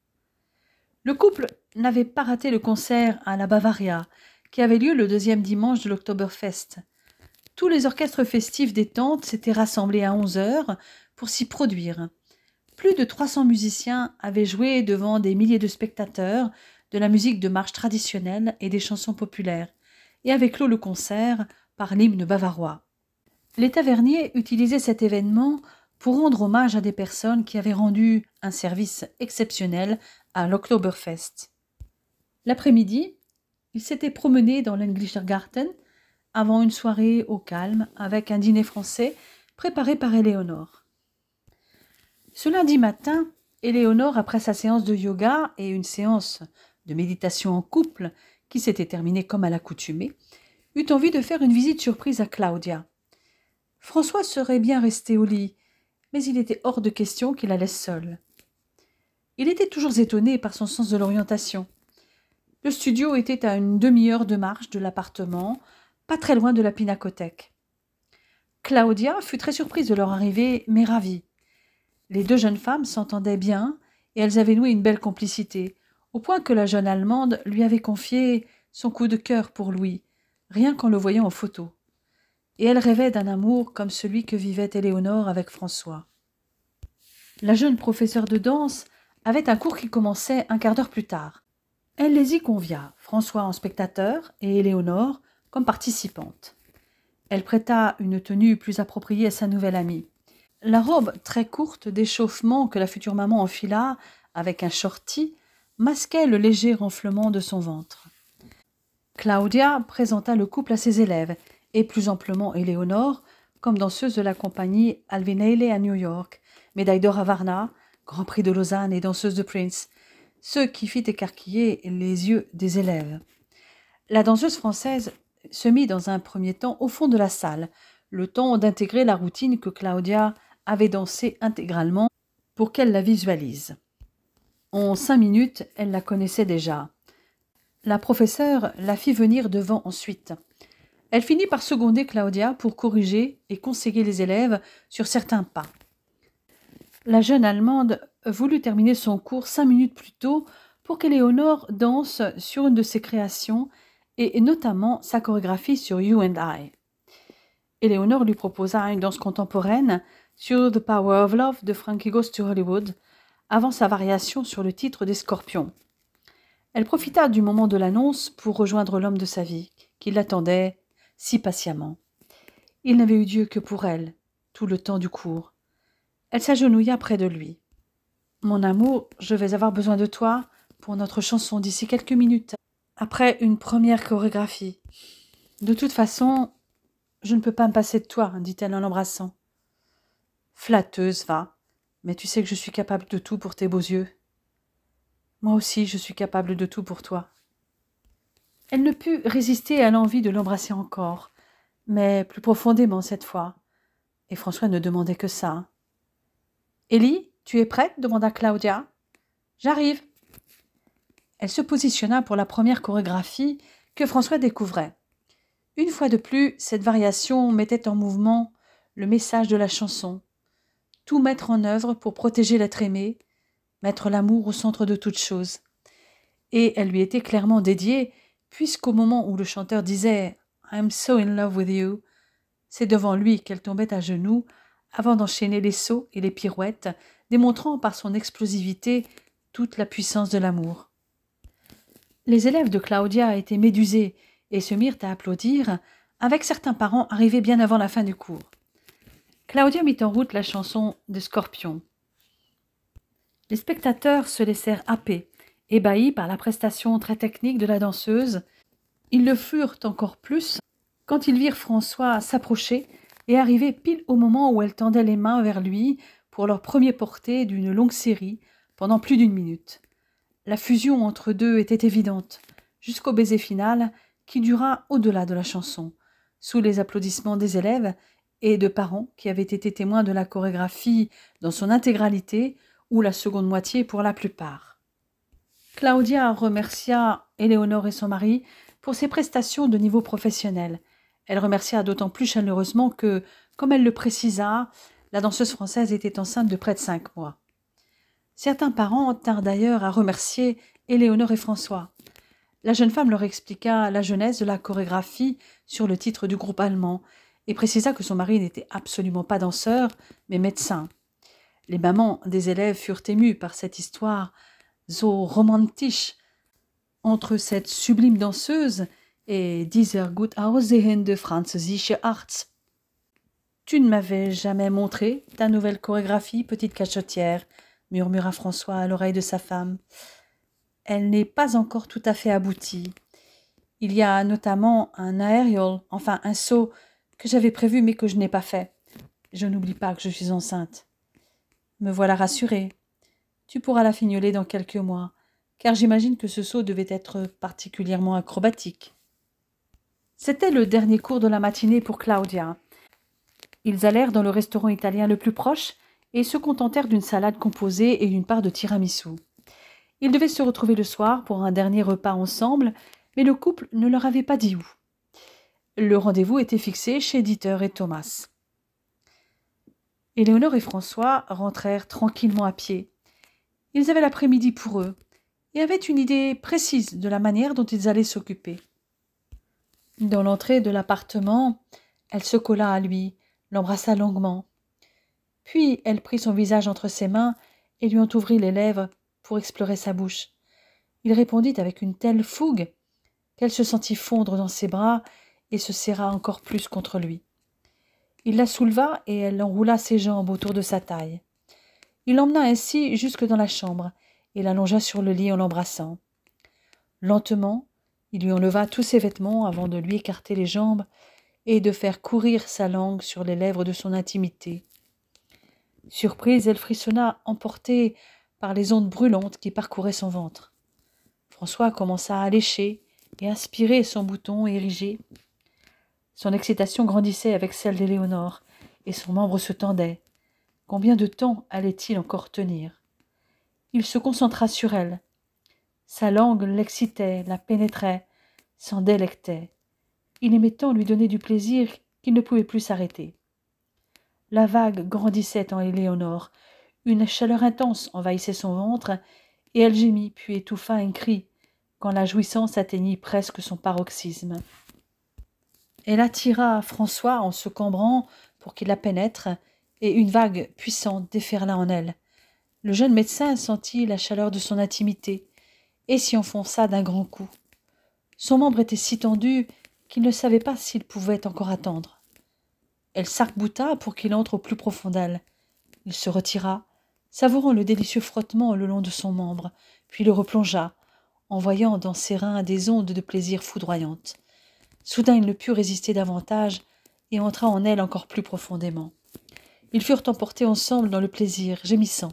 Le couple n'avait pas raté le concert à la Bavaria, qui avait lieu le 2e dimanche de l'Oktoberfest. Tous les orchestres festifs des tentes s'étaient rassemblés à 11 heures pour s'y produire. Plus de 300 musiciens avaient joué devant des milliers de spectateurs de la musique de marche traditionnelle et des chansons populaires, et avaient clos le concert par l'hymne bavarois. Les taverniers utilisaient cet événement pour rendre hommage à des personnes qui avaient rendu un service exceptionnel à l'Oktoberfest. L'après-midi, ils s'étaient promenés dans l'Englischer avant une soirée au calme avec un dîner français préparé par Éléonore. Ce lundi matin, Éléonore, après sa séance de yoga et une séance de méditation en couple qui s'était terminée comme à l'accoutumée, eut envie de faire une visite surprise à Claudia. François serait bien resté au lit, mais il était hors de question qu'il la laisse seule. Il était toujours étonné par son sens de l'orientation. Le studio était à une demi-heure de marche de l'appartement, pas très loin de la pinacothèque. Claudia fut très surprise de leur arrivée, mais ravie. Les deux jeunes femmes s'entendaient bien, et elles avaient noué une belle complicité, au point que la jeune Allemande lui avait confié son coup de cœur pour Louis, rien qu'en le voyant en photo. Et elle rêvait d'un amour comme celui que vivait Éléonore avec François. La jeune professeure de danse avait un cours qui commençait un quart d'heure plus tard. Elle les y convia, François en spectateur et Éléonore comme participante. Elle prêta une tenue plus appropriée à sa nouvelle amie. La robe très courte d'échauffement que la future maman enfila avec un shorty masquait le léger renflement de son ventre. Claudia présenta le couple à ses élèves, et plus amplement Éléonore, comme danseuse de la compagnie Alvinale à New York, médaille d'or à Varna, Grand Prix de Lausanne et danseuse de Prince, ce qui fit écarquiller les yeux des élèves. La danseuse française se mit dans un premier temps au fond de la salle, le temps d'intégrer la routine que Claudia avait dansée intégralement pour qu'elle la visualise. En 5 minutes, elle la connaissait déjà. La professeure la fit venir devant ensuite. Elle finit par seconder Claudia pour corriger et conseiller les élèves sur certains pas. La jeune Allemande voulut terminer son cours 5 minutes plus tôt pour qu'Éléonore danse sur une de ses créations et notamment sa chorégraphie sur You and I. Éléonore lui proposa une danse contemporaine sur The Power of Love de Frankie Goes to Hollywood, avant sa variation sur le titre des Scorpions. Elle profita du moment de l'annonce pour rejoindre l'homme de sa vie, qui l'attendait si patiemment. Il n'avait eu Dieu que pour elle, tout le temps du cours. Elle s'agenouilla près de lui. « Mon amour, je vais avoir besoin de toi pour notre chanson d'ici quelques minutes, après une première chorégraphie. De toute façon, je ne peux pas me passer de toi, dit-elle en l'embrassant. Flatteuse, va, mais tu sais que je suis capable de tout pour tes beaux yeux. Moi aussi, je suis capable de tout pour toi. » Elle ne put résister à l'envie de l'embrasser encore, mais plus profondément cette fois. Et François ne demandait que ça. « Élie, tu es prête ?» demanda Claudia. « J'arrive. » Elle se positionna pour la première chorégraphie que François découvrait. Une fois de plus, cette variation mettait en mouvement le message de la chanson. Tout mettre en œuvre pour protéger l'être aimé, mettre l'amour au centre de toute chose. Et elle lui était clairement dédiée, puisqu'au moment où le chanteur disait « I'm so in love with you », c'est devant lui qu'elle tombait à genoux avant d'enchaîner les sauts et les pirouettes, démontrant par son explosivité toute la puissance de l'amour. Les élèves de Claudia étaient médusés et se mirent à applaudir, avec certains parents arrivés bien avant la fin du cours. Claudia mit en route la chanson des Scorpions. Les spectateurs se laissèrent happer, ébahis par la prestation très technique de la danseuse. Ils le furent encore plus quand ils virent François s'approcher et arriver pile au moment où elle tendait les mains vers lui pour leur premier porté d'une longue série pendant plus d'1 minute. La fusion entre deux était évidente, jusqu'au baiser final qui dura au-delà de la chanson, sous les applaudissements des élèves et de parents qui avaient été témoins de la chorégraphie dans son intégralité ou la seconde moitié pour la plupart. Claudia remercia Éléonore et son mari pour ses prestations de niveau professionnel. Elle remercia d'autant plus chaleureusement que, comme elle le précisa, la danseuse française était enceinte de près de 5 mois. Certains parents tinrent d'ailleurs à remercier Éléonore et François. La jeune femme leur expliqua la genèse de la chorégraphie sur le titre du groupe allemand et précisa que son mari n'était absolument pas danseur, mais médecin. Les mamans des élèves furent émues par cette histoire so romantisch entre cette sublime danseuse et dieser gut aussehende französische Arzt. « Tu ne m'avais jamais montré ta nouvelle chorégraphie, petite cachotière, » murmura François à l'oreille de sa femme. « Elle n'est pas encore tout à fait aboutie. Il y a notamment un aerial, enfin un saut, que j'avais prévu mais que je n'ai pas fait. Je n'oublie pas que je suis enceinte. » Me voilà rassurée. Tu pourras la fignoler dans quelques mois, car j'imagine que ce saut devait être particulièrement acrobatique. C'était le dernier cours de la matinée pour Claudia. Ils allèrent dans le restaurant italien le plus proche et se contentèrent d'une salade composée et d'une part de tiramisu. Ils devaient se retrouver le soir pour un dernier repas ensemble, mais le couple ne leur avait pas dit où. Le rendez-vous était fixé chez Dieter et Thomas. Éléonore et François rentrèrent tranquillement à pied. Ils avaient l'après-midi pour eux et avaient une idée précise de la manière dont ils allaient s'occuper. Dans l'entrée de l'appartement, elle se colla à lui, l'embrassa longuement. Puis elle prit son visage entre ses mains et lui entr'ouvrit les lèvres pour explorer sa bouche. Il répondit avec une telle fougue qu'elle se sentit fondre dans ses bras et se serra encore plus contre lui. Il la souleva et elle enroula ses jambes autour de sa taille. Il l'emmena ainsi jusque dans la chambre et l'allongea sur le lit en l'embrassant. Lentement, il lui enleva tous ses vêtements avant de lui écarter les jambes et de faire courir sa langue sur les lèvres de son intimité. Surprise, elle frissonna, emportée par les ondes brûlantes qui parcouraient son ventre. François commença à lécher et aspirer son bouton érigé. Son excitation grandissait avec celle d'Éléonore, et son membre se tendait. Combien de temps allait-il encore tenir? Il se concentra sur elle. Sa langue l'excitait, la pénétrait, s'en délectait. Il aimait tant lui donner du plaisir qu'il ne pouvait plus s'arrêter. La vague grandissait en Éléonore. Une chaleur intense envahissait son ventre, et elle gémit puis étouffa un cri, quand la jouissance atteignit presque son paroxysme. Elle attira François en se cambrant pour qu'il la pénètre, et une vague puissante déferla en elle. Le jeune médecin sentit la chaleur de son intimité, et s'y enfonça d'un grand coup. Son membre était si tendu qu'il ne savait pas s'il pouvait encore attendre. Elle s'arc-bouta pour qu'il entre au plus profond d'elle. Il se retira, savourant le délicieux frottement le long de son membre, puis le replongea, en voyant dans ses reins des ondes de plaisir foudroyantes. Soudain il ne put résister davantage et entra en elle encore plus profondément. Ils furent emportés ensemble dans le plaisir, gémissant.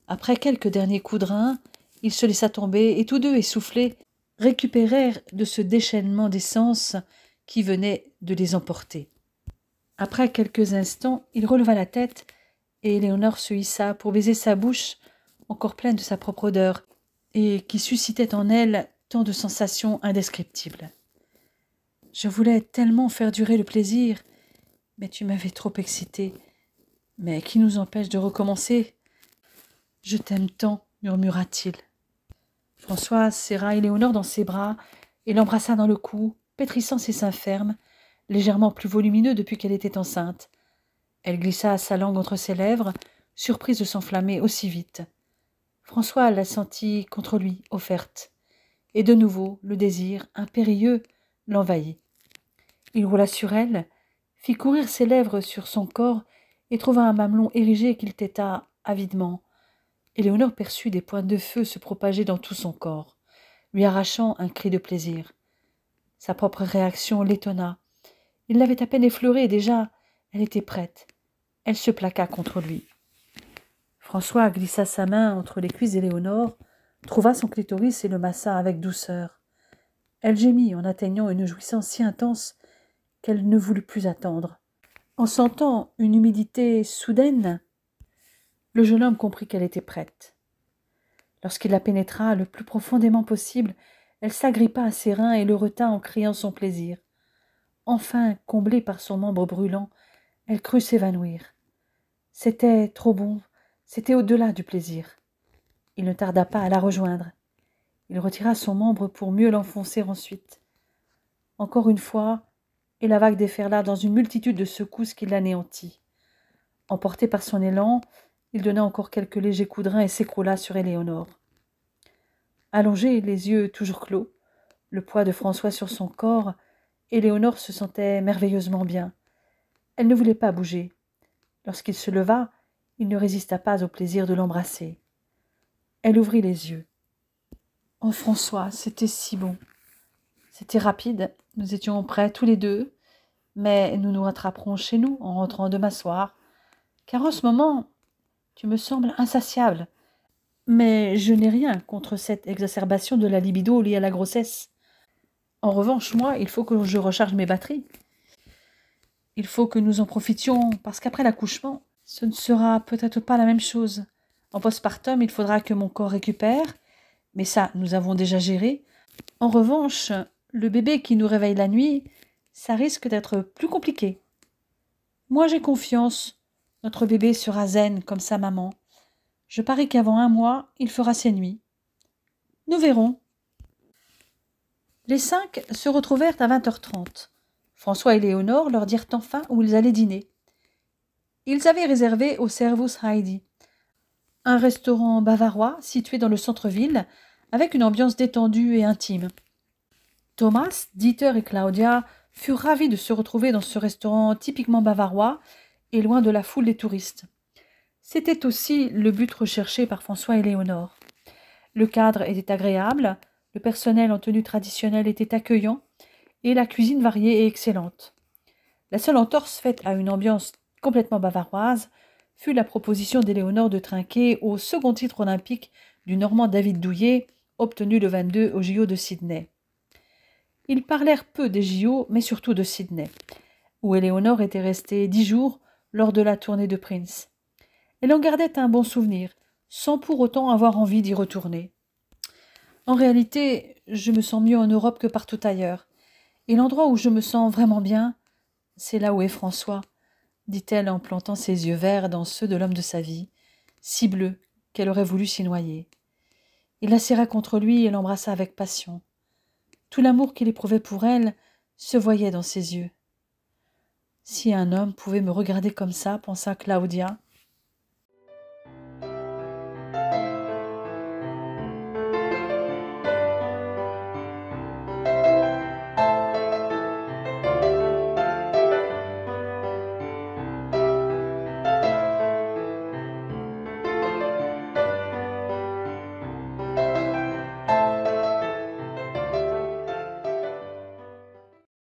Après quelques derniers coups de rein, il se laissa tomber et tous deux, essoufflés, récupérèrent de ce déchaînement des sens qui venait de les emporter. Après quelques instants, il releva la tête et Éléonore se hissa pour baiser sa bouche, encore pleine de sa propre odeur, et qui suscitait en elle tant de sensations indescriptibles. « Je voulais tellement faire durer le plaisir, mais tu m'avais trop excitée. Mais qui nous empêche de recommencer ? Je t'aime tant, murmura-t-il. François serra Éléonore dans ses bras et l'embrassa dans le cou, pétrissant ses seins fermes, légèrement plus volumineux depuis qu'elle était enceinte. Elle glissa sa langue entre ses lèvres, surprise de s'enflammer aussi vite. François la sentit contre lui, offerte, et de nouveau le désir, impérieux, l'envahit. Il roula sur elle, fit courir ses lèvres sur son corps et trouva un mamelon érigé qu'il têta avidement. Éléonore perçut des pointes de feu se propager dans tout son corps, lui arrachant un cri de plaisir. Sa propre réaction l'étonna. Il l'avait à peine effleurée et déjà elle était prête. Elle se plaqua contre lui. François glissa sa main entre les cuisses d'Éléonore, trouva son clitoris et le massa avec douceur. Elle gémit en atteignant une jouissance si intense qu'elle ne voulut plus attendre. En sentant une humidité soudaine, le jeune homme comprit qu'elle était prête. Lorsqu'il la pénétra le plus profondément possible, elle s'agrippa à ses reins et le retint en criant son plaisir. enfin comblée par son membre brûlant, elle crut s'évanouir. C'était trop bon, c'était au-delà du plaisir. Il ne tarda pas à la rejoindre. Il retira son membre pour mieux l'enfoncer ensuite. Encore une fois, et la vague déferla dans une multitude de secousses qui l'anéantit. Emporté par son élan, il donna encore quelques légers coups de rein et s'écroula sur Éléonore. Allongée, les yeux toujours clos, le poids de François sur son corps, Éléonore se sentait merveilleusement bien. Elle ne voulait pas bouger. Lorsqu'il se leva, il ne résista pas au plaisir de l'embrasser. Elle ouvrit les yeux. « Oh François, c'était si bon. C'était rapide, nous étions prêts tous les deux, mais nous nous rattraperons chez nous en rentrant demain soir, car en ce moment, tu me sembles insatiable. Mais je n'ai rien contre cette exacerbation de la libido liée à la grossesse. En revanche, moi, il faut que je recharge mes batteries. Il faut que nous en profitions, parce qu'après l'accouchement, ce ne sera peut-être pas la même chose. En postpartum, il faudra que mon corps récupère, mais ça, nous avons déjà géré. En revanche, le bébé qui nous réveille la nuit, ça risque d'être plus compliqué. Moi, j'ai confiance. Notre bébé sera zen comme sa maman. Je parie qu'avant 1 mois, il fera ses nuits. Nous verrons. » Les 5 se retrouvèrent à 20h30. François et Léonore leur dirent enfin où ils allaient dîner. Ils avaient réservé au Servus Heidi, un restaurant bavarois situé dans le centre-ville, avec une ambiance détendue et intime. Thomas, Dieter et Claudia furent ravis de se retrouver dans ce restaurant typiquement bavarois et loin de la foule des touristes. C'était aussi le but recherché par François et Léonore. Le cadre était agréable, le personnel en tenue traditionnelle était accueillant et la cuisine variée et excellente. La seule entorse faite à une ambiance complètement bavaroise fut la proposition d'Éléonore de trinquer au second titre olympique du Normand David Douillet, obtenu le 22 aux JO de Sydney. Ils parlèrent peu des JO, mais surtout de Sydney, où Éléonore était restée 10 jours lors de la tournée de Prince. Elle en gardait un bon souvenir, sans pour autant avoir envie d'y retourner. En réalité, je me sens mieux en Europe que partout ailleurs. Et l'endroit où je me sens vraiment bien, c'est là où est François, dit-elle en plantant ses yeux verts dans ceux de l'homme de sa vie, si bleus qu'elle aurait voulu s'y noyer. Il la serra contre lui et l'embrassa avec passion. Tout l'amour qu'il éprouvait pour elle se voyait dans ses yeux. « Si un homme pouvait me regarder comme ça, pensa Claudia,